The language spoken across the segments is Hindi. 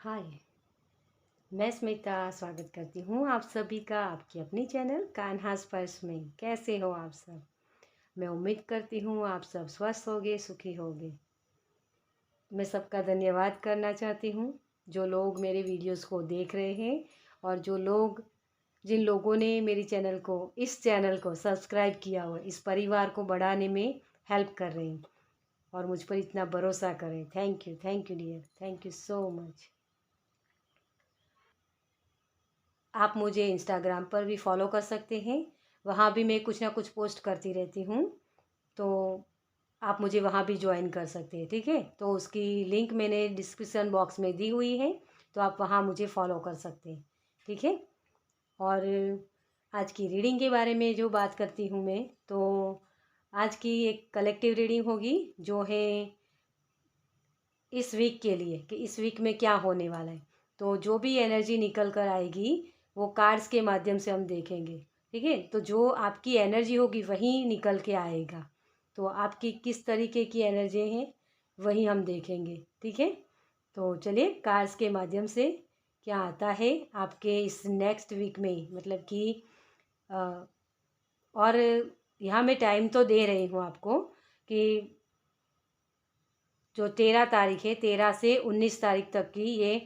हाय, मैं स्मिता स्वागत करती हूँ आप सभी का आपकी अपनी चैनल कान्हा स्पर्श में। कैसे हो आप सब? मैं उम्मीद करती हूँ आप सब स्वस्थ होगे, सुखी होगे। मैं सबका धन्यवाद करना चाहती हूँ जो लोग मेरे वीडियोस को देख रहे हैं और जिन लोगों ने इस चैनल को सब्सक्राइब किया हुआ, इस परिवार को बढ़ाने में हेल्प कर रहे हैं और मुझ पर इतना भरोसा करें। Thank you dear, thank you so much. आप मुझे इंस्टाग्राम पर भी फॉलो कर सकते हैं, वहाँ भी मैं कुछ ना कुछ पोस्ट करती रहती हूँ, तो आप मुझे वहाँ भी ज्वाइन कर सकते हैं। ठीक है, तो उसकी लिंक मैंने डिस्क्रिप्शन बॉक्स में दी हुई है, तो आप वहाँ मुझे फॉलो कर सकते हैं। ठीक है, और आज की रीडिंग के बारे में जो बात करती हूँ मैं, तो आज की एक कलेक्टिव रीडिंग होगी जो है इस वीक के लिए, कि इस वीक में क्या होने वाला है। तो जो भी एनर्जी निकल कर आएगी वो कार्ड्स के माध्यम से हम देखेंगे। ठीक है, तो जो आपकी एनर्जी होगी वही निकल के आएगा, तो आपकी किस तरीके की एनर्जी है वही हम देखेंगे। ठीक है, तो चलिए कार्ड्स के माध्यम से क्या आता है आपके इस नेक्स्ट वीक में, मतलब कि और यहाँ मैं टाइम तो दे रही हूँ आपको कि जो 13 तारीख है, 13 से 19 तारीख तक की ये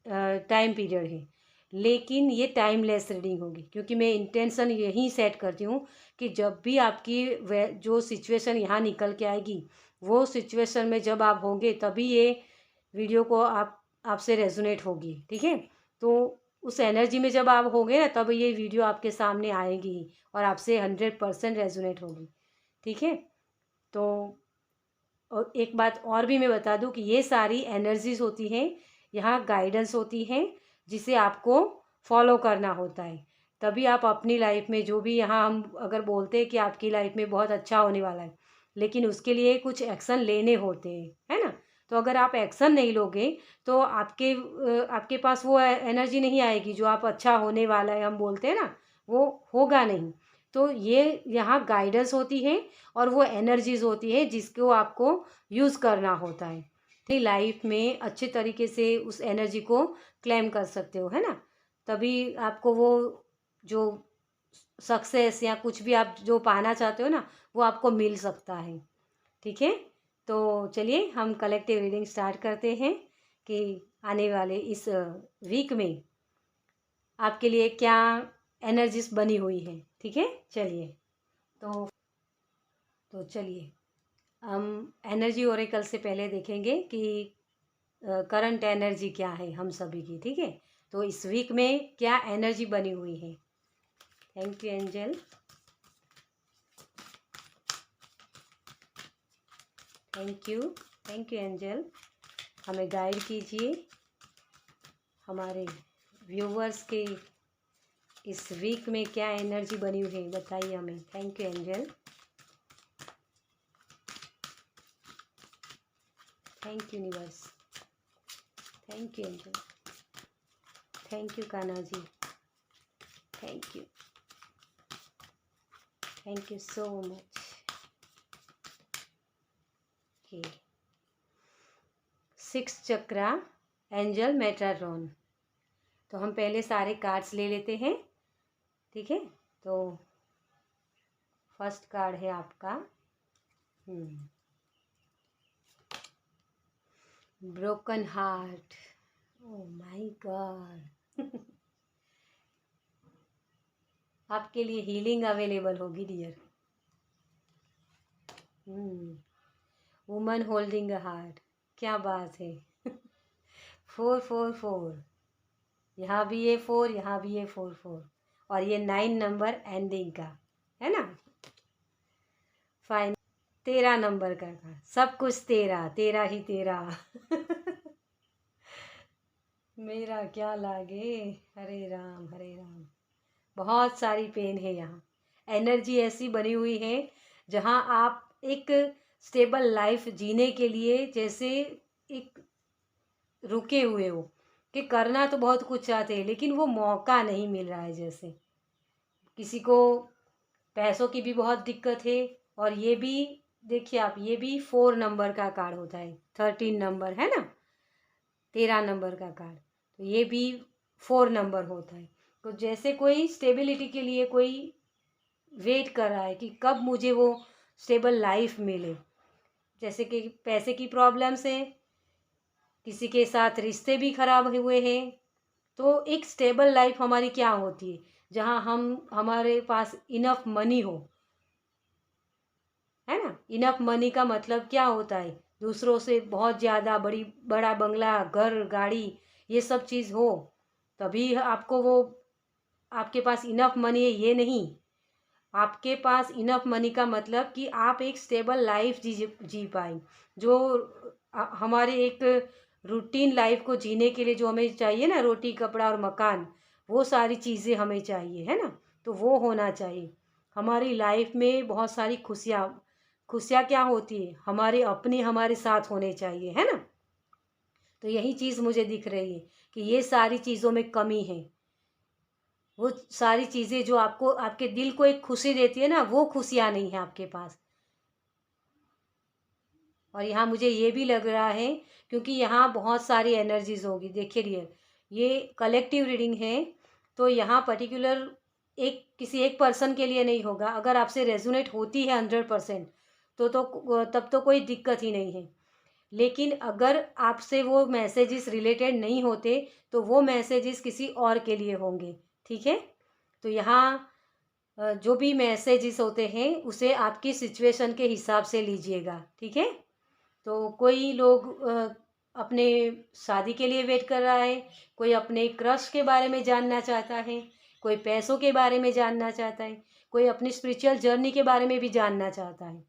टाइम पीरियड है। लेकिन ये टाइमलेस रीडिंग होगी, क्योंकि मैं इंटेंशन यही सेट करती हूँ कि जब भी आपकी जो सिचुएशन यहाँ निकल के आएगी, वो सिचुएशन में जब आप होंगे तभी ये वीडियो को आपसे रेजोनेट होगी। ठीक है, तो उस एनर्जी में जब आप होंगे ना, तब ये वीडियो आपके सामने आएगी और आपसे 100% रेजोनेट होगी। ठीक है, तो और एक बात और भी मैं बता दूं कि ये सारी एनर्जीज होती हैं, यहाँ गाइडेंस होती हैं, जिसे आपको फॉलो करना होता है। तभी आप अपनी लाइफ में जो भी, यहाँ हम अगर बोलते हैं कि आपकी लाइफ में बहुत अच्छा होने वाला है, लेकिन उसके लिए कुछ एक्शन लेने होते हैं, है ना। तो अगर आप एक्शन नहीं लोगे तो आपके पास वो एनर्जी नहीं आएगी जो आप अच्छा होने वाला है हम बोलते हैं ना, वो होगा नहीं। तो ये यहाँ गाइडेंस होती है और वो एनर्जीज होती है जिसको आपको यूज़ करना होता है। अपनी लाइफ में अच्छे तरीके से उस एनर्जी को क्लेम कर सकते हो, है ना। तभी आपको वो जो सक्सेस या कुछ भी आप जो पाना चाहते हो ना, वो आपको मिल सकता है। ठीक है, तो चलिए हम कलेक्टिव रीडिंग स्टार्ट करते हैं कि आने वाले इस वीक में आपके लिए क्या एनर्जीज बनी हुई है। ठीक है, चलिए तो चलिए हम एनर्जी ओरेकल से पहले देखेंगे कि करंट एनर्जी क्या है हम सभी की। ठीक है, तो इस वीक में क्या एनर्जी बनी हुई है। Thank you angel, thank you angel. हमें गाइड कीजिए हमारे व्यूवर्स के इस वीक में क्या एनर्जी बनी हुई है, बताइए हमें। Thank you angel, thank you universe, thank you angel, thank you Kanha ji, thank you so much. Okay, 6 chakra angel Metatron. तो हम पहले सारे कार्ड्स ले लेते हैं। ठीक है, तो फर्स्ट कार्ड है आपका broken heart. Oh my god, आपके लिए हीलिंग अवेलेबल होगी dear. Woman holding a heart, क्या बात है। 444, यहाँ भी ये 4, यहाँ भी ये 4 और ये 9 नंबर एंडिंग का है ना। फाइन, 13 नंबर का सब कुछ तेरा, तेरा ही तेरा। मेरा क्या लागे, हरे राम हरे राम। बहुत सारी पेन है यहाँ, एनर्जी ऐसी बनी हुई है जहाँ आप एक स्टेबल लाइफ जीने के लिए जैसे एक रुके हुए हो, कि करना तो बहुत कुछ चाहते हैं लेकिन वो मौका नहीं मिल रहा है। जैसे किसी को पैसों की भी बहुत दिक्कत है, और ये भी देखिए आप, ये भी 4 नंबर का कार्ड होता है, 13 नंबर है ना। 13 नंबर का कार्ड, तो ये भी 4 नंबर होता है। तो जैसे कोई स्टेबिलिटी के लिए कोई वेट कर रहा है कि कब मुझे वो स्टेबल लाइफ मिले, जैसे कि पैसे की प्रॉब्लम्स है, किसी के साथ रिश्ते भी खराब हुए हैं, तो एक स्टेबल लाइफ हमारी क्या होती है, जहाँ हमारे पास इनफ मनी हो, है ना। इनफ मनी का मतलब क्या होता है, दूसरों से बहुत ज़्यादा बड़ा बंगला, घर, गाड़ी, ये सब चीज़ हो, तभी आपको वो, आपके पास इनफ मनी है ये नहीं। आपके पास इनफ मनी का मतलब कि आप एक स्टेबल लाइफ जी पाए, जो हमारे एक रूटीन लाइफ को जीने के लिए जो हमें चाहिए ना, रोटी, कपड़ा और मकान, वो सारी चीज़ें हमें चाहिए, है ना। तो वो होना चाहिए। हमारी लाइफ में बहुत सारी खुशियाँ, खुशियाँ क्या होती है, हमारे अपने हमारे साथ होने चाहिए, है ना। तो यही चीज़ मुझे दिख रही है कि ये सारी चीज़ों में कमी है। वो सारी चीज़ें जो आपको, आपके दिल को एक खुशी देती है ना, वो खुशियाँ नहीं है आपके पास। और यहाँ मुझे ये भी लग रहा है, क्योंकि यहाँ बहुत सारी एनर्जीज होगी। देखिए डियर, ये कलेक्टिव रीडिंग है, तो यहाँ पर्टिकुलर एक किसी एक पर्सन के लिए नहीं होगा। अगर आपसे रेजोनेट होती है 100%, तब तो कोई दिक्कत ही नहीं है। लेकिन अगर आपसे वो मैसेजेस रिलेटेड नहीं होते, तो वो मैसेजेस किसी और के लिए होंगे, ठीक है। तो यहाँ जो भी मैसेजेस होते हैं उसे आपकी सिचुएशन के हिसाब से लीजिएगा, ठीक है। तो कोई लोग अपने शादी के लिए वेट कर रहा है, कोई अपने क्रश के बारे में जानना चाहता है, कोई पैसों के बारे में जानना चाहता है, कोई अपनी स्पिरिचुअल जर्नी के बारे में भी जानना चाहता है,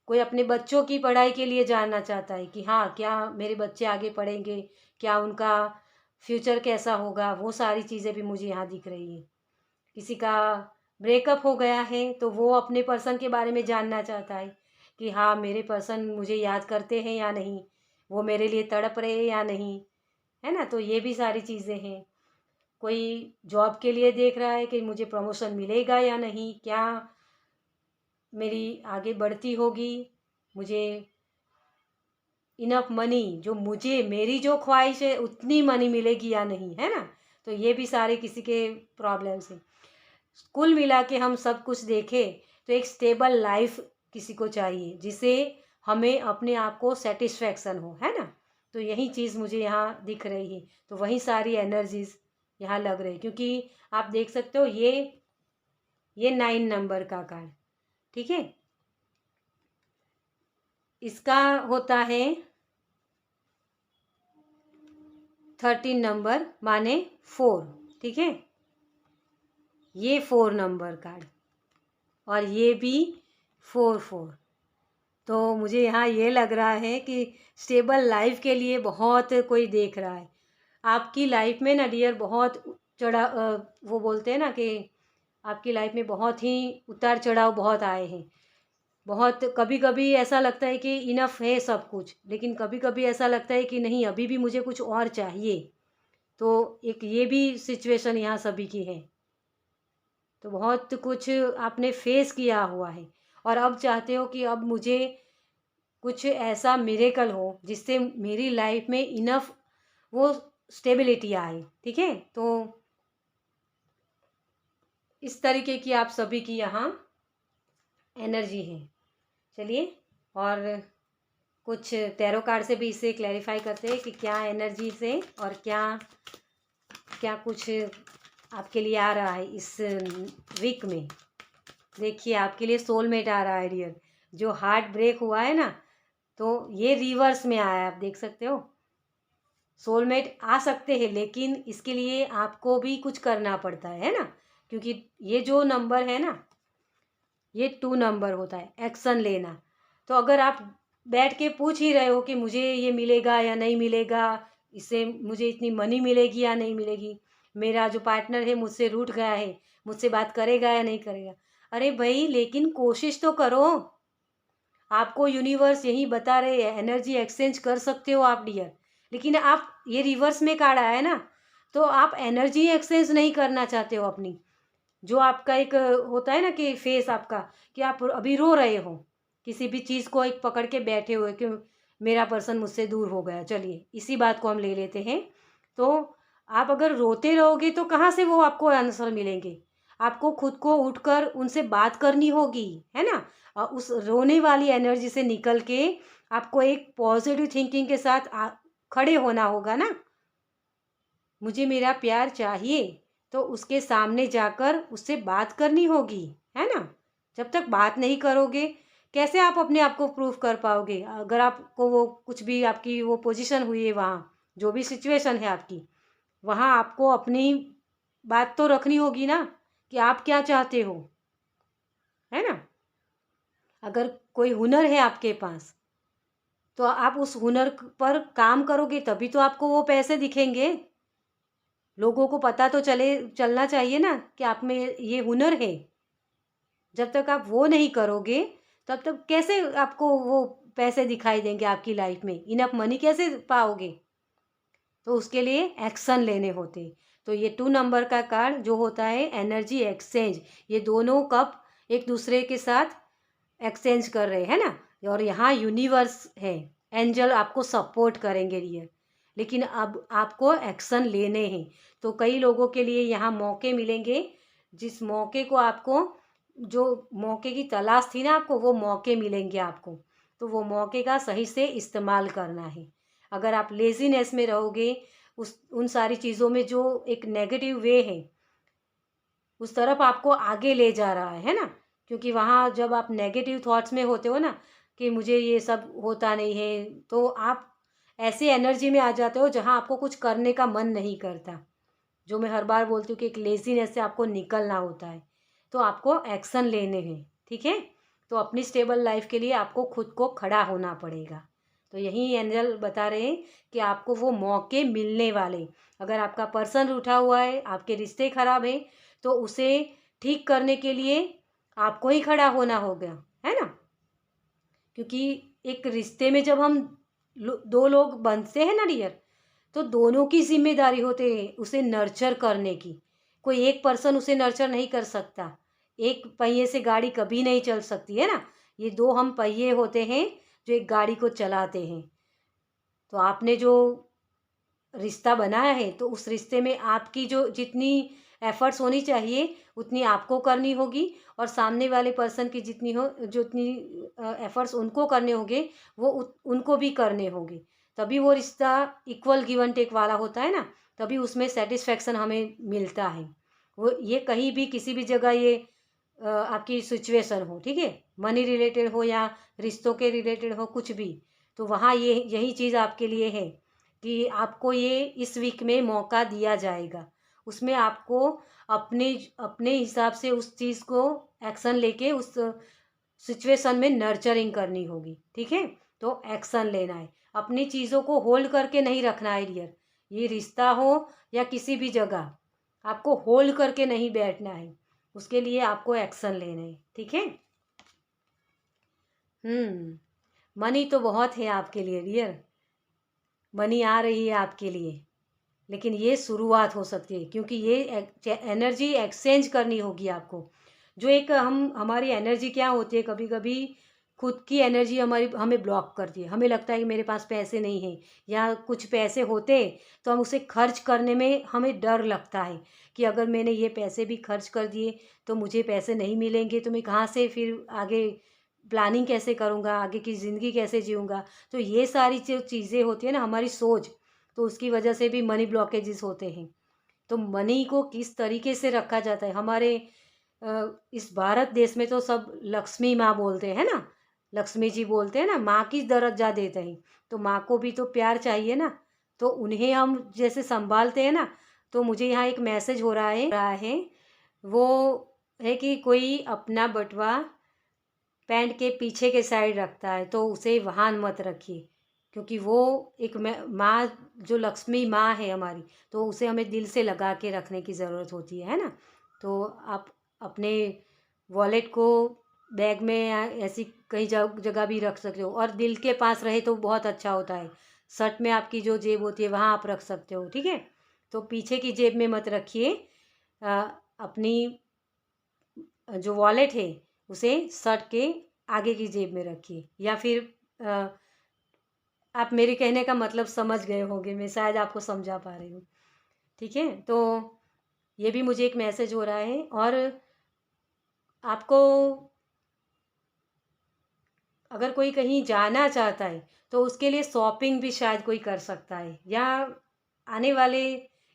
कोई अपने बच्चों की पढ़ाई के लिए जानना चाहता है कि हाँ, क्या मेरे बच्चे आगे पढ़ेंगे, क्या उनका फ्यूचर कैसा होगा, वो सारी चीज़ें भी मुझे यहाँ दिख रही है। किसी का ब्रेकअप हो गया है, तो वो अपने पर्सन के बारे में जानना चाहता है कि हाँ, मेरे पर्सन मुझे याद करते हैं या नहीं, वो मेरे लिए तड़प रहे हैं या नहीं, है ना। तो ये भी सारी चीज़ें हैं। कोई जॉब के लिए देख रहा है कि मुझे प्रमोशन मिलेगा या नहीं, क्या मेरी आगे बढ़ती होगी, मुझे इनफ मनी, जो मुझे मेरी जो ख्वाहिश है उतनी मनी मिलेगी या नहीं, है ना। तो ये भी सारे किसी के प्रॉब्लम्स हैं। कुल मिला के हम सब कुछ देखें तो एक स्टेबल लाइफ किसी को चाहिए, जिसे हमें अपने आप को सेटिस्फैक्शन हो, है ना। तो यही चीज़ मुझे यहाँ दिख रही है। तो वही सारी एनर्जीज यहाँ लग रही, क्योंकि आप देख सकते हो ये 9 नंबर का कार्ड, ठीक है। इसका होता है 13 नंबर, माने 4, ठीक है। ये 4 नंबर कार्ड, और ये भी 4 तो मुझे यहाँ ये लग रहा है कि स्टेबल लाइफ के लिए बहुत कोई देख रहा है। आपकी लाइफ में ना डियर बहुत वो बोलते हैं ना कि आपकी लाइफ में बहुत ही उतार चढ़ाव बहुत आए हैं। बहुत कभी कभी ऐसा लगता है कि इनफ है सब कुछ, लेकिन कभी कभी ऐसा लगता है कि नहीं, अभी भी मुझे कुछ और चाहिए। तो एक ये भी सिचुएशन यहाँ सभी की है। तो बहुत कुछ आपने फेस किया हुआ है, और अब चाहते हो कि अब मुझे कुछ ऐसा मिरेकल हो जिससे मेरी लाइफ में इनफ वो स्टेबिलिटी आए, ठीक है। तो इस तरीके की आप सभी की यहाँ एनर्जी है। चलिए, और कुछ टैरो कार्ड से भी इसे क्लैरिफाई करते हैं कि क्या एनर्जी से और क्या क्या कुछ आपके लिए आ रहा है इस वीक में। देखिए, आपके लिए सोलमेट आ रहा है डियर। जो हार्ट ब्रेक हुआ है ना, तो ये रिवर्स में आया है, आप देख सकते हो। सोलमेट आ सकते हैं, लेकिन इसके लिए आपको भी कुछ करना पड़ता है ना, क्योंकि ये जो नंबर है ना, ये 2 नंबर होता है, एक्शन लेना। तो अगर आप बैठ के पूछ ही रहे हो कि मुझे ये मिलेगा या नहीं मिलेगा, इससे मुझे इतनी मनी मिलेगी या नहीं मिलेगी, मेरा जो पार्टनर है मुझसे रूठ गया है, मुझसे बात करेगा या नहीं करेगा, अरे भाई, लेकिन कोशिश तो करो। आपको यूनिवर्स यही बता रहे हैं, एनर्जी एक्सचेंज कर सकते हो आप डियर। लेकिन आप, ये रिवर्स में कार्ड आया है ना, तो आप एनर्जी एक्सचेंज नहीं करना चाहते हो अपनी। जो आपका एक होता है ना कि फेस आपका, कि आप अभी रो रहे हो, किसी भी चीज़ को एक पकड़ के बैठे हुए कि मेरा पर्सन मुझसे दूर हो गया, चलिए इसी बात को हम ले लेते हैं। तो आप अगर रोते रहोगे तो कहाँ से वो आपको आंसर मिलेंगे? आपको खुद को उठकर उनसे बात करनी होगी, है ना? उस रोने वाली एनर्जी से निकल के आपको एक पॉजिटिव थिंकिंग के साथ खड़े होना होगा ना। मुझे मेरा प्यार चाहिए, तो उसके सामने जाकर उससे बात करनी होगी, है ना? जब तक बात नहीं करोगे, कैसे आप अपने आप को प्रूव कर पाओगे? अगर आपको वो कुछ भी आपकी वो पोजीशन हुई है वहाँ, जो भी सिचुएशन है आपकी, वहाँ आपको अपनी बात तो रखनी होगी ना कि आप क्या चाहते हो, है ना? अगर कोई हुनर है आपके पास, तो आप उस हुनर पर काम करोगे तभी तो आपको वो पैसे दिखेंगे। लोगों को पता तो चलना चाहिए ना कि आप में ये हुनर है। जब तक आप वो नहीं करोगे, तब तक कैसे आपको वो पैसे दिखाई देंगे आपकी लाइफ में? इनफ मनी कैसे पाओगे? तो उसके लिए एक्शन लेने होते। तो ये 2 नंबर का कार्ड जो होता है एनर्जी एक्सचेंज, ये दोनों कप एक दूसरे के साथ एक्सचेंज कर रहे हैं ना। और यहाँ यूनिवर्स है, एंजल आपको सपोर्ट करेंगे रियल। लेकिन अब आपको एक्शन लेने हैं। तो कई लोगों के लिए यहाँ मौके मिलेंगे, जिस मौके को आपको, जो मौके की तलाश थी ना आपको, वो मौके मिलेंगे आपको। तो वो मौके का सही से इस्तेमाल करना है। अगर आप लेजीनेस में रहोगे, उस उन सारी चीज़ों में जो एक नेगेटिव वे है, उस तरफ आपको आगे ले जा रहा है ना। क्योंकि वहाँ जब आप नेगेटिव थॉट्स में होते हो ना कि मुझे ये सब होता नहीं है, तो आप ऐसी एनर्जी में आ जाते हो जहाँ आपको कुछ करने का मन नहीं करता। जो मैं हर बार बोलती हूँ कि एक लेज़ीनेस से आपको निकलना होता है। तो आपको एक्शन लेने हैं, ठीक है? तो अपनी स्टेबल लाइफ के लिए आपको खुद को खड़ा होना पड़ेगा। तो यही एंजल बता रहे हैं कि आपको वो मौके मिलने वाले। अगर आपका पर्सन रूठा हुआ है, आपके रिश्ते खराब हैं, तो उसे ठीक करने के लिए आपको ही खड़ा होना होगा, है ना? क्योंकि एक रिश्ते में जब हम 2 लोग बनते हैं ना डियर, तो दोनों की ज़िम्मेदारी होती है उसे नर्चर करने की। कोई एक पर्सन उसे नर्चर नहीं कर सकता। एक पहिए से गाड़ी कभी नहीं चल सकती, है ना? ये 2 हम पहिए होते हैं जो एक गाड़ी को चलाते हैं। तो आपने जो रिश्ता बनाया है, तो उस रिश्ते में आपकी जो जितनी एफर्ट्स होनी चाहिए उतनी आपको करनी होगी, और सामने वाले पर्सन की जितनी हो, जो उतनी एफर्ट्स उनको करने होंगे, वो उनको भी करने होंगे। तभी वो रिश्ता इक्वल गिव एंड टेक वाला होता है ना। तभी उसमें सेटिस्फेक्शन हमें मिलता है। वो ये कहीं भी किसी भी जगह ये आपकी सिचुएशन हो, ठीक है? मनी रिलेटेड हो या रिश्तों के रिलेटेड हो, कुछ भी, तो वहाँ ये यही चीज़ आपके लिए है कि आपको ये इस वीक में मौका दिया जाएगा। उसमें आपको अपने अपने हिसाब से उस चीज़ को एक्शन लेके उस सिचुएशन में नर्चरिंग करनी होगी, ठीक है? तो एक्शन लेना है। अपनी चीज़ों को होल्ड करके नहीं रखना है डियर। ये रिश्ता हो या किसी भी जगह, आपको होल्ड करके नहीं बैठना है। उसके लिए आपको एक्शन लेना है, ठीक है? मनी तो बहुत है आपके लिए डियर। मनी आ रही है आपके लिए, लेकिन ये शुरुआत हो सकती है, क्योंकि ये एनर्जी एक्सचेंज करनी होगी आपको। जो एक हमारी एनर्जी क्या होती है, कभी कभी खुद की एनर्जी हमारी हमें ब्लॉक करती है। हमें लगता है कि मेरे पास पैसे नहीं हैं, या कुछ पैसे होते तो हम उसे खर्च करने में हमें डर लगता है कि अगर मैंने ये पैसे भी खर्च कर दिए तो मुझे पैसे नहीं मिलेंगे, तो मैं कहाँ से फिर आगे प्लानिंग कैसे करूँगा, आगे की ज़िंदगी कैसे जीऊँगा। तो ये सारी जो चीज़ें होती है ना, हमारी सोच, तो उसकी वजह से भी मनी ब्लॉकेजेस होते हैं। तो मनी को किस तरीके से रखा जाता है, हमारे इस भारत देश में तो सब लक्ष्मी माँ बोलते हैं ना, लक्ष्मी जी बोलते हैं ना, माँ की दर्जा देते हैं। तो माँ को भी तो प्यार चाहिए ना। तो उन्हें हम जैसे संभालते हैं ना, तो मुझे यहाँ एक मैसेज हो रहा है वो है कि कोई अपना बटुआ पैंट के पीछे के साइड रखता है, तो उसे वहाँ मत रखिए। क्योंकि वो एक माँ, जो लक्ष्मी माँ है हमारी, तो उसे हमें दिल से लगा के रखने की ज़रूरत होती है ना। तो आप अपने वॉलेट को बैग में या ऐसी कहीं जगह भी रख सकते हो, और दिल के पास रहे तो बहुत अच्छा होता है। शर्ट में आपकी जो जेब होती है वहाँ आप रख सकते हो, ठीक है? तो पीछे की जेब में मत रखिए। अपनी जो वॉलेट है उसे शर्ट के आगे की जेब में रखिए, या फिर आप मेरे कहने का मतलब समझ गए होंगे, मैं शायद आपको समझा पा रही हूँ। ठीक है, तो ये भी मुझे एक मैसेज हो रहा है। और आपको अगर कोई कहीं जाना चाहता है तो उसके लिए शॉपिंग भी शायद कोई कर सकता है, या आने वाले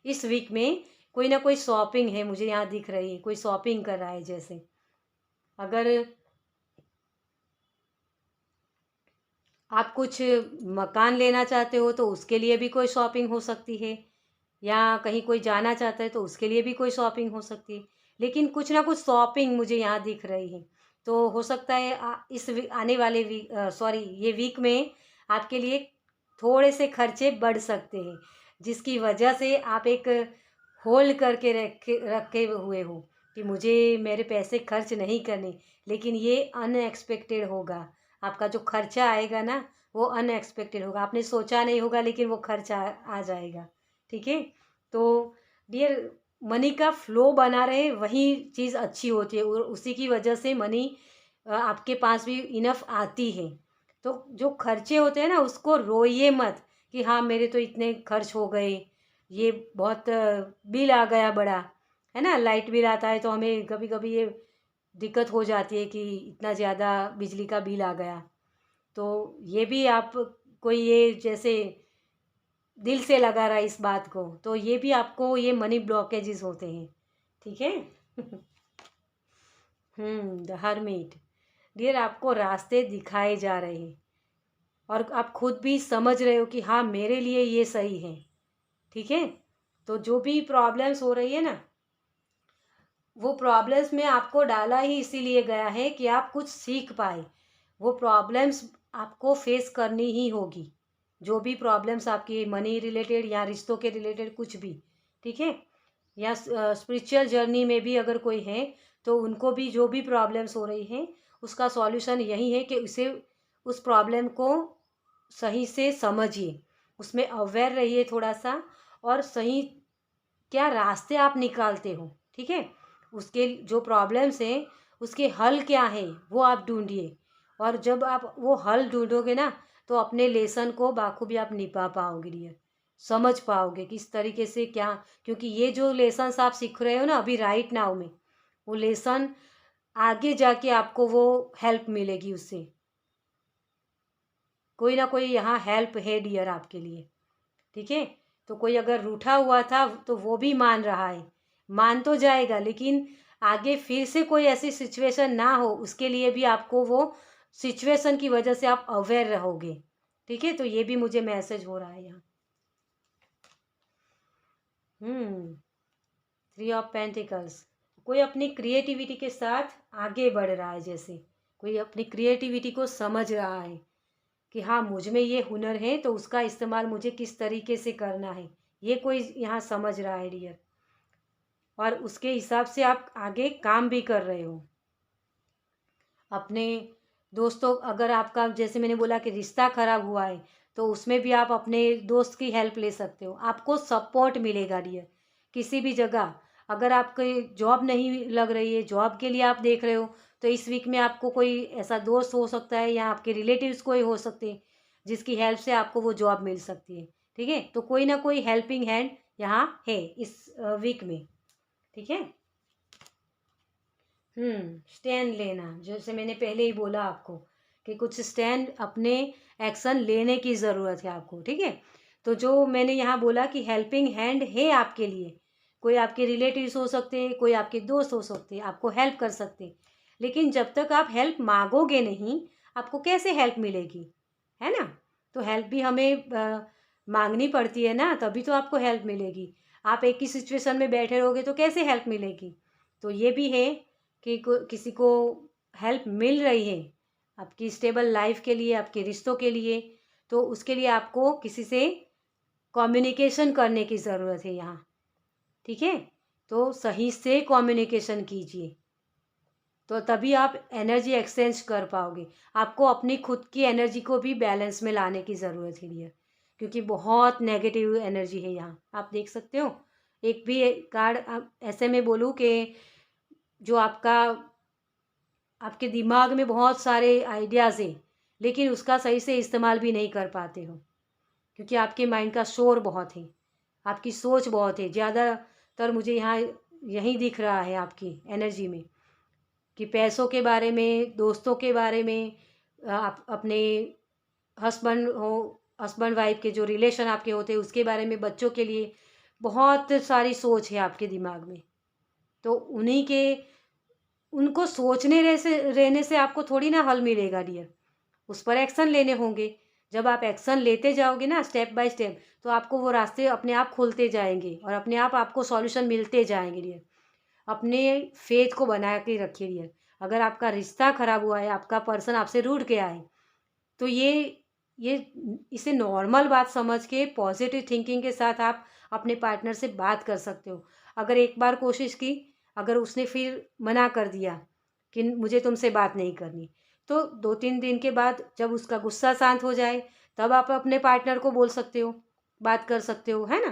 इस वीक में कोई ना कोई शॉपिंग है, मुझे यहाँ दिख रही है, कोई शॉपिंग कर रहा है। जैसे अगर आप कुछ मकान लेना चाहते हो तो उसके लिए भी कोई शॉपिंग हो सकती है, या कहीं कोई जाना चाहता है तो उसके लिए भी कोई शॉपिंग हो सकती है। लेकिन कुछ ना कुछ शॉपिंग मुझे यहाँ दिख रही है। तो हो सकता है आने वाले वीक, सॉरी, ये वीक में आपके लिए थोड़े से खर्चे बढ़ सकते हैं, जिसकी वजह से आप एक होल्ड करके रखे हुए हो कि मुझे मेरे पैसे खर्च नहीं करने। लेकिन ये अनएक्सपेक्टेड होगा, आपका जो खर्चा आएगा ना वो अनएक्सपेक्टेड होगा, आपने सोचा नहीं होगा, लेकिन वो खर्चा आ जाएगा। ठीक है, तो डियर, मनी का फ्लो बना रहे वही चीज़ अच्छी होती है, और उसी की वजह से मनी आपके पास भी इनफ आती है। तो जो खर्चे होते हैं ना उसको रोइए मत कि हाँ मेरे तो इतने खर्च हो गए, ये बहुत बिल आ गया बड़ा, है ना। लाइट बिल आता है तो हमें कभी कभी ये दिक्कत हो जाती है कि इतना ज़्यादा बिजली का बिल आ गया। तो ये भी आप कोई ये जैसे दिल से लगा रहा है इस बात को, तो ये भी आपको ये मनी ब्लॉकेजेस होते हैं। ठीक है। द हरमिट, डियर, आपको रास्ते दिखाए जा रहे हैं और आप खुद भी समझ रहे हो कि हाँ मेरे लिए ये सही है। ठीक है, तो जो भी प्रॉब्लम्स हो रही है ना, वो प्रॉब्लम्स में आपको डाला ही इसीलिए गया है कि आप कुछ सीख पाए। वो प्रॉब्लम्स आपको फेस करनी ही होगी, जो भी प्रॉब्लम्स आपकी मनी रिलेटेड या रिश्तों के रिलेटेड कुछ भी। ठीक है, या स्पिरिचुअल जर्नी में भी अगर कोई है तो उनको भी जो भी प्रॉब्लम्स हो रही हैं उसका सॉल्यूशन यही है कि उसे उस प्रॉब्लम को सही से समझिए, उसमें अवेयर रहिए थोड़ा सा, और सही क्या रास्ते आप निकालते हो। ठीक है, उसके जो प्रॉब्लम्स हैं उसके हल क्या है वो आप ढूंढिए, और जब आप वो हल ढूंढोगे ना तो अपने लेसन को बाखूबी आप निभा पाओगे डियर, समझ पाओगे किस तरीके से क्या। क्योंकि ये जो लेसन्स आप सीख रहे हो ना अभी राइट नाउ में, वो लेसन आगे जाके आपको वो हेल्प मिलेगी उससे, कोई ना कोई यहाँ हेल्प है डियर आपके लिए। ठीक है, तो कोई अगर रूठा हुआ था तो वो भी मान रहा है, मान तो जाएगा, लेकिन आगे फिर से कोई ऐसी सिचुएशन ना हो उसके लिए भी आपको वो सिचुएशन की वजह से आप अवेयर रहोगे। ठीक है, तो ये भी मुझे मैसेज हो रहा है यहाँ। 3 ऑफ पेंटिकल्स, कोई अपनी क्रिएटिविटी के साथ आगे बढ़ रहा है, जैसे कोई अपनी क्रिएटिविटी को समझ रहा है कि हाँ मुझ में ये हुनर है तो उसका इस्तेमाल मुझे किस तरीके से करना है, ये कोई यहाँ समझ रहा है डियर, और उसके हिसाब से आप आगे काम भी कर रहे हो। अपने दोस्तों, अगर आपका जैसे मैंने बोला कि रिश्ता खराब हुआ है तो उसमें भी आप अपने दोस्त की हेल्प ले सकते हो, आपको सपोर्ट मिलेगा डियर किसी भी जगह। अगर आपकी जॉब नहीं लग रही है, जॉब के लिए आप देख रहे हो, तो इस वीक में आपको कोई ऐसा दोस्त हो सकता है या आपके रिलेटिव्स कोई हो सकते हैं जिसकी हेल्प से आपको वो जॉब मिल सकती है। ठीक है, तो कोई ना कोई हेल्पिंग हैंड यहाँ है इस वीक में। ठीक है, स्टैंड लेना, जैसे मैंने पहले ही बोला आपको कि कुछ स्टैंड अपने एक्शन लेने की ज़रूरत है आपको। ठीक है, तो जो मैंने यहाँ बोला कि हेल्पिंग हैंड है आपके लिए, कोई आपके रिलेटिव्स हो सकते हैं, कोई आपके दोस्त हो सकते हैं, आपको हेल्प कर सकते हैं। लेकिन जब तक आप हेल्प मांगोगे नहीं, आपको कैसे हेल्प मिलेगी, है ना। तो हेल्प भी हमें मांगनी पड़ती है ना, तभी तो आपको हेल्प मिलेगी। आप एक ही सिचुएशन में बैठे रहोगे तो कैसे हेल्प मिलेगी। तो ये भी है कि किसी को हेल्प मिल रही है आपकी स्टेबल लाइफ के लिए, आपके रिश्तों के लिए, तो उसके लिए आपको किसी से कम्युनिकेशन करने की ज़रूरत है यहाँ। ठीक है, तो सही से कम्युनिकेशन कीजिए, तो तभी आप एनर्जी एक्सचेंज कर पाओगे। आपको अपनी खुद की एनर्जी को भी बैलेंस में लाने की ज़रूरत है डियर, क्योंकि बहुत नेगेटिव एनर्जी है यहाँ, आप देख सकते हो। एक भी कार्ड ऐसे में बोलूँ कि जो आपके दिमाग में बहुत सारे आइडियाज़ हैं लेकिन उसका सही से इस्तेमाल भी नहीं कर पाते हो। क्योंकि आपके माइंड का शोर बहुत है, आपकी सोच बहुत है। ज़्यादातर मुझे यहाँ यही दिख रहा है आपकी एनर्जी में कि पैसों के बारे में, दोस्तों के बारे में, आप अपने हस्बैंड वाइफ के जो रिलेशन आपके होते हैं उसके बारे में, बच्चों के लिए बहुत सारी सोच है आपके दिमाग में। तो उनको सोचने रहने से आपको थोड़ी ना हल मिलेगा डियर। उस पर एक्शन लेने होंगे। जब आप एक्शन लेते जाओगे ना स्टेप बाय स्टेप, तो आपको वो रास्ते अपने आप खुलते जाएंगे और अपने आप आपको सॉल्यूशन मिलते जाएंगे डियर। अपने फेथ को बना के रखिए डियर। अगर आपका रिश्ता खराब हुआ है, आपका पर्सन आपसे रूठ गया है, तो ये इसे नॉर्मल बात समझ के पॉजिटिव थिंकिंग के साथ आप अपने पार्टनर से बात कर सकते हो। अगर एक बार कोशिश की, अगर उसने फिर मना कर दिया कि मुझे तुमसे बात नहीं करनी, तो 2-3 दिन के बाद जब उसका गुस्सा शांत हो जाए, तब आप अपने पार्टनर को बोल सकते हो, बात कर सकते हो, है ना।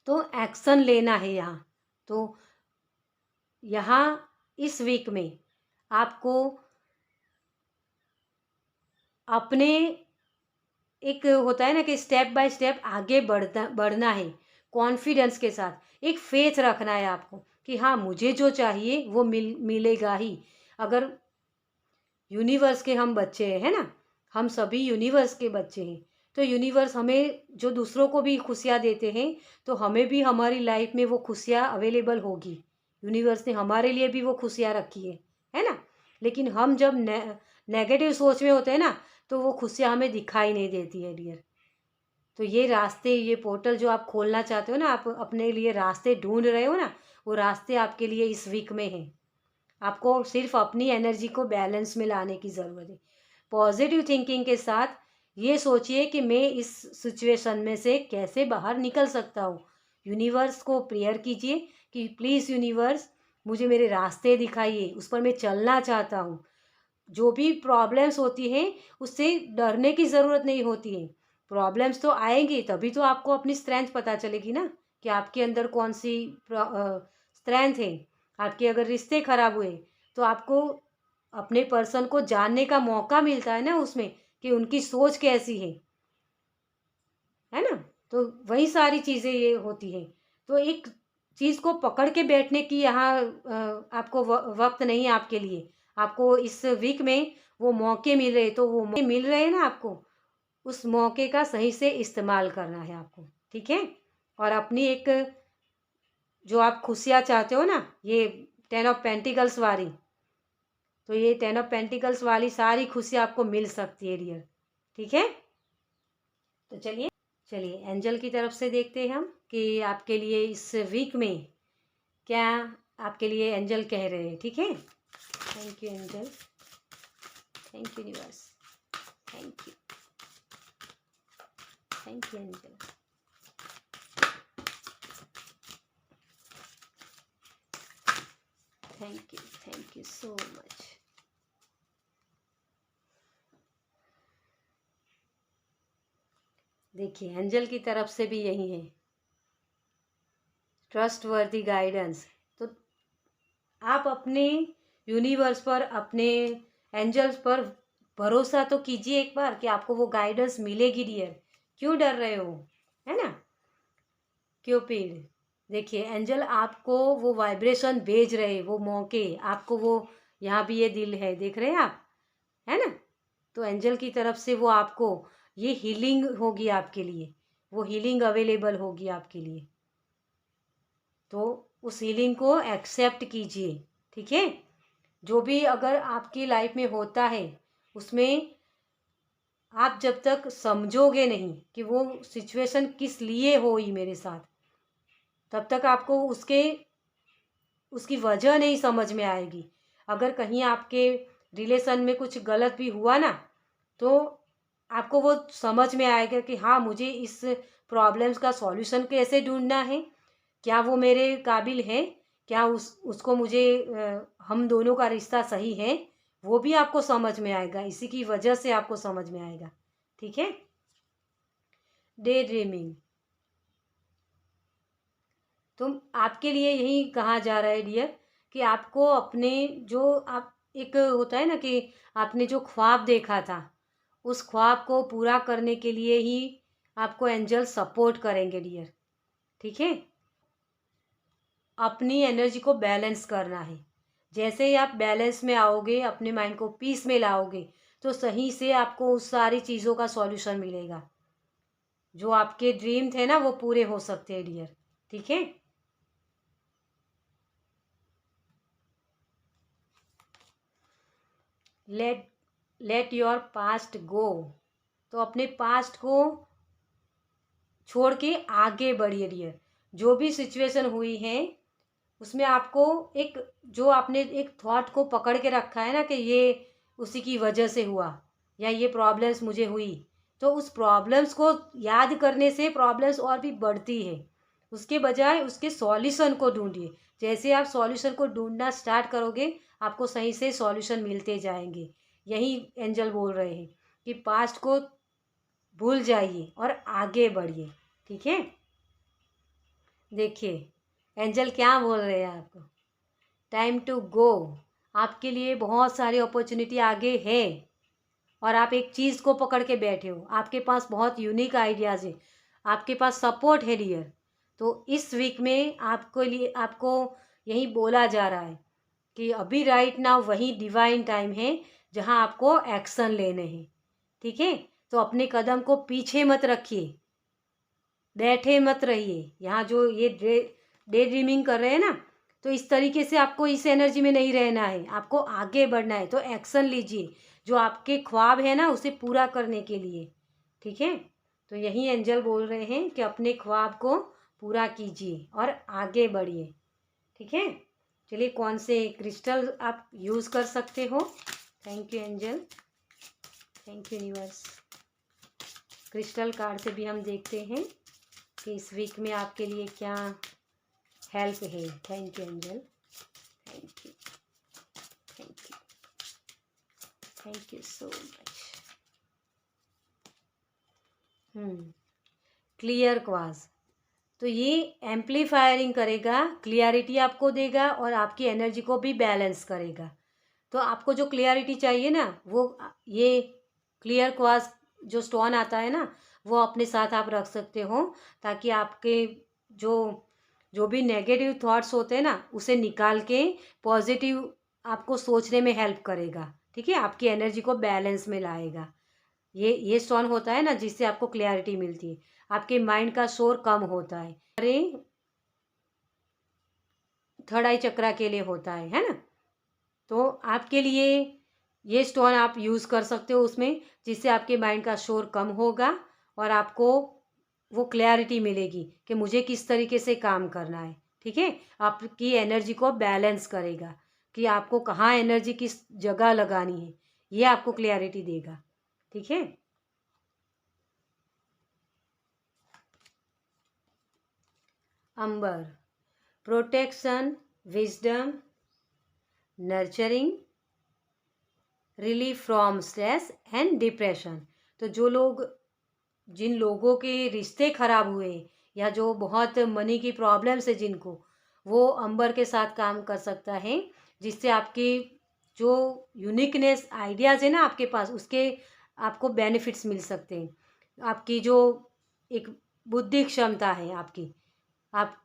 तो एक्शन लेना है यहाँ। तो यहाँ इस वीक में आपको अपने, एक होता है ना कि स्टेप बाय स्टेप आगे बढ़ना है, कॉन्फिडेंस के साथ एक फेथ रखना है आपको कि हाँ मुझे जो चाहिए वो मिलेगा ही। अगर यूनिवर्स के हम बच्चे हैं, है ना, हम सभी यूनिवर्स के बच्चे हैं, तो यूनिवर्स हमें जो दूसरों को भी खुशियाँ देते हैं, तो हमें भी हमारी लाइफ में वो खुशियाँ अवेलेबल होगी। यूनिवर्स ने हमारे लिए भी वो खुशियाँ रखी है ना। लेकिन हम जब नेगेटिव सोच में होते हैं ना, तो वो खुशियाँ हमें दिखाई नहीं देती है डियर। तो ये रास्ते, ये पोर्टल जो आप खोलना चाहते हो ना, आप अपने लिए रास्ते ढूंढ रहे हो ना, वो रास्ते आपके लिए इस वीक में हैं। आपको सिर्फ अपनी एनर्जी को बैलेंस में लाने की ज़रूरत है। पॉजिटिव थिंकिंग के साथ ये सोचिए कि मैं इस सिचुएशन में से कैसे बाहर निकल सकता हूँ। यूनिवर्स को प्रेयर कीजिए कि प्लीज़ यूनिवर्स मुझे मेरे रास्ते दिखाइए, उस पर मैं चलना चाहता हूँ। जो भी प्रॉब्लम्स होती हैं उससे डरने की ज़रूरत नहीं होती है। प्रॉब्लम्स तो आएंगी, तभी तो आपको अपनी स्ट्रेंथ पता चलेगी ना कि आपके अंदर कौन सी स्ट्रेंथ है। आपके अगर रिश्ते खराब हुए, तो आपको अपने पर्सन को जानने का मौका मिलता है ना उसमें, कि उनकी सोच कैसी है ना। तो वही सारी चीज़ें ये होती हैं। तो एक चीज़ को पकड़ के बैठने की यहाँ आपको वक्त नहीं है आपके लिए। आपको इस वीक में वो मौके मिल रहे, तो वो मौके मिल रहे हैं ना आपको, उस मौके का सही से इस्तेमाल करना है आपको, ठीक है। और अपनी एक जो आप खुशियाँ चाहते हो ना, ये 10 ऑफ पेंटिकल्स वाली, तो ये 10 ऑफ पेंटिकल्स वाली सारी खुशियाँ आपको मिल सकती है डियर, ठीक है। तो चलिए एंजल की तरफ से देखते हैं हम कि आपके लिए इस वीक में क्या आपके लिए एंजल कह रहे हैं, ठीक है। Thank you angel, thank you universe, thank you, thank you angel. Thank you so much. देखिए एंजल की तरफ से भी यही है, ट्रस्ट वर्दी गाइडेंस। तो आप अपने यूनिवर्स पर, अपने एंजल्स पर भरोसा तो कीजिए एक बार कि आपको वो गाइडेंस मिलेगी डियर। क्यों डर रहे हो, है ना। क्यूपिड, देखिए एंजल आपको वो वाइब्रेशन भेज रहे, वो मौके आपको, वो यहाँ भी ये दिल है, देख रहे हैं आप, है ना। तो एंजल की तरफ से वो आपको ये हीलिंग होगी आपके लिए, वो हीलिंग अवेलेबल होगी आपके लिए। तो उस हीलिंग को एक्सेप्ट कीजिए, ठीक है। जो भी अगर आपकी लाइफ में होता है, उसमें आप जब तक समझोगे नहीं कि वो सिचुएशन किस लिए हुई मेरे साथ, तब तक आपको उसकी वजह नहीं समझ में आएगी। अगर कहीं आपके रिलेशन में कुछ गलत भी हुआ ना, तो आपको वो समझ में आएगा कि हाँ मुझे इस प्रॉब्लम्स का सॉल्यूशन कैसे ढूंढना है, क्या वो मेरे काबिल है, क्या उसको मुझे हम दोनों का रिश्ता सही है, वो भी आपको समझ में आएगा। इसी की वजह से आपको समझ में आएगा, ठीक है। डे ड्रीमिंग, तो आपके लिए यही कहा जा रहा है डियर कि आपको अपने जो आप, एक होता है ना कि आपने जो ख्वाब देखा था, उस ख्वाब को पूरा करने के लिए ही आपको एंजल सपोर्ट करेंगे डियर। ठीक है, अपनी एनर्जी को बैलेंस करना है। जैसे ही आप बैलेंस में आओगे, अपने माइंड को पीस में लाओगे, तो सही से आपको उस सारी चीज़ों का सॉल्यूशन मिलेगा। जो आपके ड्रीम थे ना, वो पूरे हो सकते हैं डियर। ठीक है, लेट लेट योर पास्ट गो। तो अपने पास्ट को छोड़ के आगे बढ़िए डियर। जो भी सिचुएशन हुई है उसमें आपको एक, जो आपने एक थॉट को पकड़ के रखा है ना कि ये उसी की वजह से हुआ या ये प्रॉब्लम्स मुझे हुई, तो उस प्रॉब्लम्स को याद करने से प्रॉब्लम्स और भी बढ़ती है। उसके बजाय उसके सॉल्यूशन को ढूंढिए। जैसे आप सॉल्यूशन को ढूंढना स्टार्ट करोगे, आपको सही से सॉल्यूशन मिलते जाएंगे। यही एंजल बोल रहे हैं कि पास्ट को भूल जाइए और आगे बढ़िए। ठीक है, देखिए एंजल क्या बोल रहे हैं आपको। Time to go. आपके लिए बहुत सारी अपॉर्चुनिटी आगे है और आप एक चीज़ को पकड़ के बैठे हो। आपके पास बहुत यूनिक आइडियाज़ है, आपके पास सपोर्ट है डियर। तो इस वीक में आपको यही बोला जा रहा है कि अभी राइट नाउ वही डिवाइन टाइम है जहां आपको एक्शन लेने हैं। ठीक है, तो अपने कदम को पीछे मत रखिए, बैठे मत रहिए। यहाँ जो ये डे ड्रीमिंग कर रहे हैं ना, तो इस तरीके से आपको इस एनर्जी में नहीं रहना है, आपको आगे बढ़ना है। तो एक्शन लीजिए, जो आपके ख्वाब है ना उसे पूरा करने के लिए। ठीक है, तो यही एंजल बोल रहे हैं कि अपने ख्वाब को पूरा कीजिए और आगे बढ़िए। ठीक है, चलिए कौन से क्रिस्टल आप यूज़ कर सकते हो। Thank you angel, thank you universe. Crystal card से भी हम देखते हैं कि इस वीक में आपके लिए क्या हेल्प है। Thank you angel, thank you, thank you, thank you so much. Clear quartz, तो ये एम्पलीफायरिंग करेगा, क्लियरिटी आपको देगा और आपकी एनर्जी को भी बैलेंस करेगा। तो आपको जो क्लियरिटी चाहिए ना, वो ये क्लियर क्वाज जो स्टोन आता है ना, वो अपने साथ आप रख सकते हो, ताकि आपके जो जो भी नेगेटिव थॉट्स होते हैं ना, उसे निकाल के पॉजिटिव आपको सोचने में हेल्प करेगा। ठीक है, आपकी एनर्जी को बैलेंस में लाएगा। ये स्टोन होता है ना, जिससे आपको क्लैरिटी मिलती है, आपके माइंड का शोर कम होता है। अरे थर्ड आई चक्रा के लिए होता है ना। तो आपके लिए ये स्टोन आप यूज़ कर सकते हो उसमें, जिससे आपके माइंड का शोर कम होगा और आपको वो क्लैरिटी मिलेगी कि मुझे किस तरीके से काम करना है। ठीक है, आपकी एनर्जी को बैलेंस करेगा कि आपको कहाँ एनर्जी किस जगह लगानी है, ये आपको क्लैरिटी देगा। ठीक है, amber, protection, wisdom, nurturing, relief from stress and depression. तो जिन लोगों के रिश्ते खराब हुए या जो बहुत मनी की प्रॉब्लम्स है जिनको, वो अंबर के साथ काम कर सकता है, जिससे आपकी जो यूनिकनेस आइडियाज़ है ना आपके पास, उसके आपको बेनिफिट्स मिल सकते हैं। आपकी जो एक बुद्धि क्षमता है आपकी, आप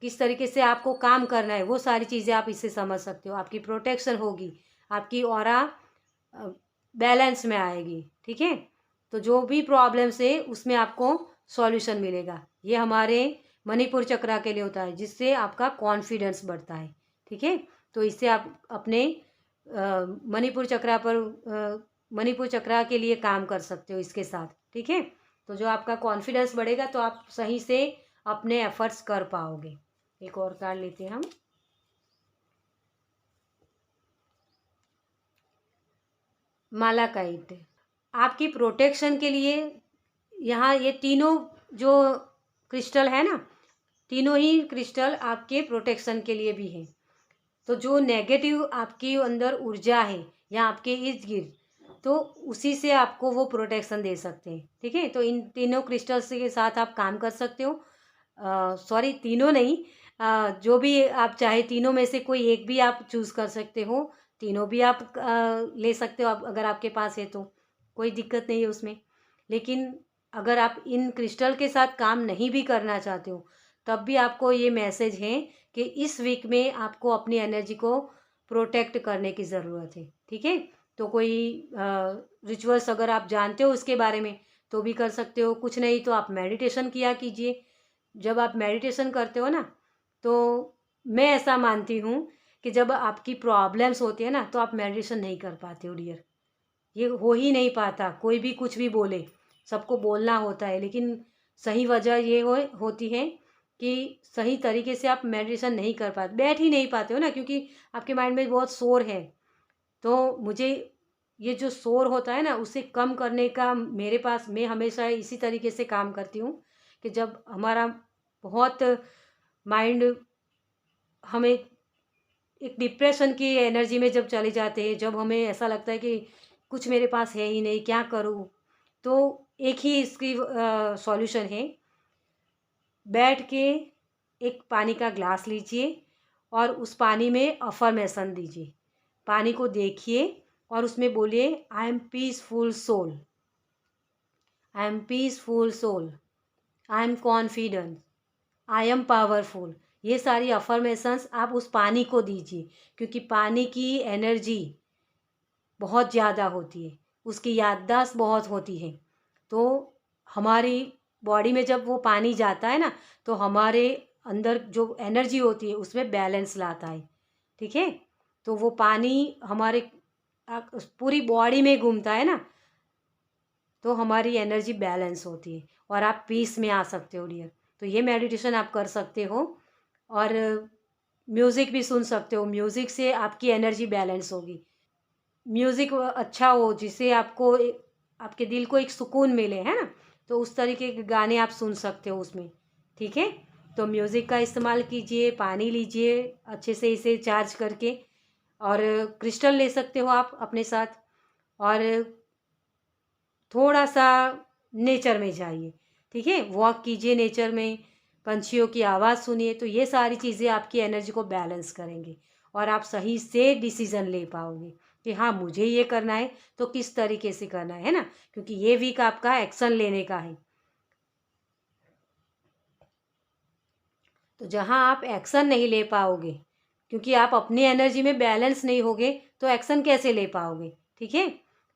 किस तरीके से आपको काम करना है, वो सारी चीज़ें आप इससे समझ सकते हो। आपकी प्रोटेक्शन होगी, आपकी ऑरा बैलेंस में आएगी। ठीक है, तो जो भी प्रॉब्लम्स है उसमें आपको सॉल्यूशन मिलेगा। ये हमारे मणिपुर चक्रा के लिए होता है, जिससे आपका कॉन्फिडेंस बढ़ता है। ठीक है, तो इससे आप अपने मणिपुर चक्रा पर मणिपुर चक्रा के लिए काम कर सकते हो इसके साथ। ठीक है, तो जो आपका कॉन्फिडेंस बढ़ेगा तो आप सही से अपने एफर्ट्स कर पाओगे। एक और कार्ड लेते हैं हम। मालाकाइट, आपकी प्रोटेक्शन के लिए यहाँ ये तीनों जो क्रिस्टल है ना, तीनों ही क्रिस्टल आपके प्रोटेक्शन के लिए भी है। तो जो नेगेटिव आपके अंदर ऊर्जा है या आपके इर्द गिर्द, तो उसी से आपको वो प्रोटेक्शन दे सकते हैं। ठीक है, तो इन तीनों क्रिस्टल्स के साथ आप काम कर सकते हो। सॉरी, तीनों नहीं, जो भी आप चाहे तीनों में से कोई एक भी आप चूज़ कर सकते हो। तीनों भी आप ले सकते हो, अगर आपके पास है तो कोई दिक्कत नहीं है उसमें। लेकिन अगर आप इन क्रिस्टल के साथ काम नहीं भी करना चाहते हो, तब भी आपको ये मैसेज है कि इस वीक में आपको अपनी एनर्जी को प्रोटेक्ट करने की ज़रूरत है। ठीक है, तो कोई रिचुअल्स अगर आप जानते हो उसके बारे में तो भी कर सकते हो, कुछ नहीं तो आप मेडिटेशन किया कीजिए। जब आप मेडिटेशन करते हो ना, तो मैं ऐसा मानती हूँ कि जब आपकी प्रॉब्लम्स होती है ना, तो आप मेडिटेशन नहीं कर पाते हो डियर। ये हो ही नहीं पाता, कोई भी कुछ भी बोले, सबको बोलना होता है, लेकिन सही वजह ये होती है कि सही तरीके से आप मेडिटेशन नहीं कर पाते, बैठ ही नहीं पाते हो ना, क्योंकि आपके माइंड में बहुत शोर है। तो मुझे ये जो शोर होता है ना, उसे कम करने का मेरे पास, मैं हमेशा इसी तरीके से काम करती हूँ कि जब हमारा बहुत माइंड हमें एक डिप्रेशन की एनर्जी में जब चले जाते हैं, जब हमें ऐसा लगता है कि कुछ मेरे पास है ही नहीं, क्या करूँ, तो एक ही इसकी सॉल्यूशन है। बैठ के एक पानी का ग्लास लीजिए और उस पानी में अफर्मेशन दीजिए। पानी को देखिए और उसमें बोलिए, I am peaceful soul, I am peaceful soul, I am confident, I am powerful. ये सारी अफर्मेशंस आप उस पानी को दीजिए, क्योंकि पानी की एनर्जी बहुत ज़्यादा होती है, उसकी याददाश्त बहुत होती है। तो हमारी बॉडी में जब वो पानी जाता है ना, तो हमारे अंदर जो एनर्जी होती है उसमें बैलेंस लाता है। ठीक है, तो वो पानी हमारे पूरी बॉडी में घूमता है ना, तो हमारी एनर्जी बैलेंस होती है और आप पीस में आ सकते हो डियर। तो ये मेडिटेशन आप कर सकते हो और म्यूज़िक भी सुन सकते हो, म्यूज़िक से आपकी एनर्जी बैलेंस होगी। म्यूज़िक अच्छा हो जिससे आपको आपके दिल को एक सुकून मिले, है ना, तो उस तरीके के गाने आप सुन सकते हो उसमें। ठीक है, तो म्यूज़िक का इस्तेमाल कीजिए, पानी लीजिए अच्छे से इसे चार्ज करके, और क्रिस्टल ले सकते हो आप अपने साथ, और थोड़ा सा नेचर में जाइए। ठीक है, वॉक कीजिए नेचर में, पंछियों की आवाज़ सुनिए, तो ये सारी चीज़ें आपकी एनर्जी को बैलेंस करेंगे और आप सही से डिसीज़न ले पाओगे कि हाँ मुझे ये करना है तो किस तरीके से करना है ना, क्योंकि ये वीक आपका एक्शन लेने का है। तो जहाँ आप एक्शन नहीं ले पाओगे, क्योंकि आप अपनी एनर्जी में बैलेंस नहीं होगे, तो एक्शन कैसे ले पाओगे। ठीक है,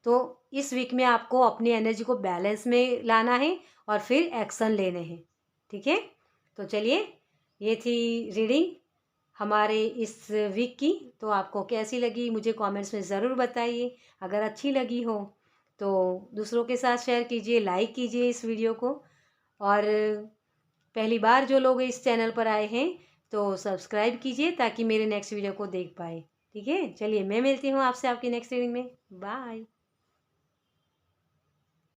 तो इस वीक में आपको अपनी एनर्जी को बैलेंस में लाना है और फिर एक्शन लेने हैं। ठीक है, तो चलिए, ये थी रीडिंग हमारे इस वीक की। तो आपको कैसी लगी मुझे कमेंट्स में ज़रूर बताइए। अगर अच्छी लगी हो तो दूसरों के साथ शेयर कीजिए, लाइक कीजिए इस वीडियो को, और पहली बार जो लोग इस चैनल पर आए हैं तो सब्सक्राइब कीजिए ताकि मेरे नेक्स्ट वीडियो को देख पाए। ठीक है, चलिए मैं मिलती हूँ आपसे आपकी नेक्स्ट रीडिंग में। बाय।